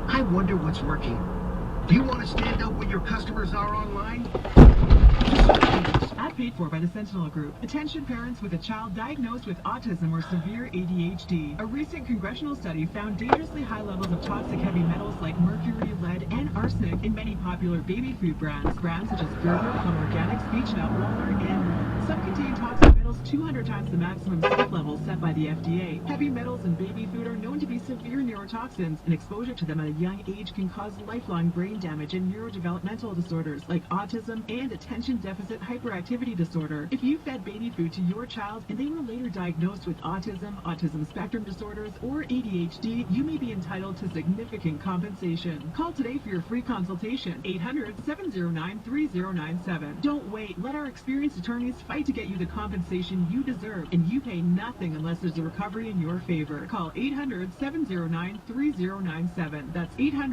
I wonder what's working. Do you want to stand up when your customers are online? Ad paid for by the Sentinel Group. Attention parents with a child diagnosed with autism or severe ADHD. A recent congressional study found dangerously high levels of toxic heavy metals like mercury, lead, and arsenic in many popular baby food brands. Brands such as Gerber, Plum Organics, Beech Nut, Walmart, and more. Some contain toxic metals 200 times the maximum safe level set by the FDA. Heavy metals in baby food are known to be severe neurotoxins, and exposure to them at a young age can cause lifelong brain damage and neurodevelopmental disorders like autism and attention deficit hyperactivity disorder. If you fed baby food to your child and they were later diagnosed with autism, autism spectrum disorders, or ADHD, you may be entitled to significant compensation. Call today for your free consultation. 800-709-3097. Don't wait. Let our experienced attorneys fight to get you the compensation you deserve, and you pay nothing unless there's a recovery in your favor. Call 800-709-3097. That's 800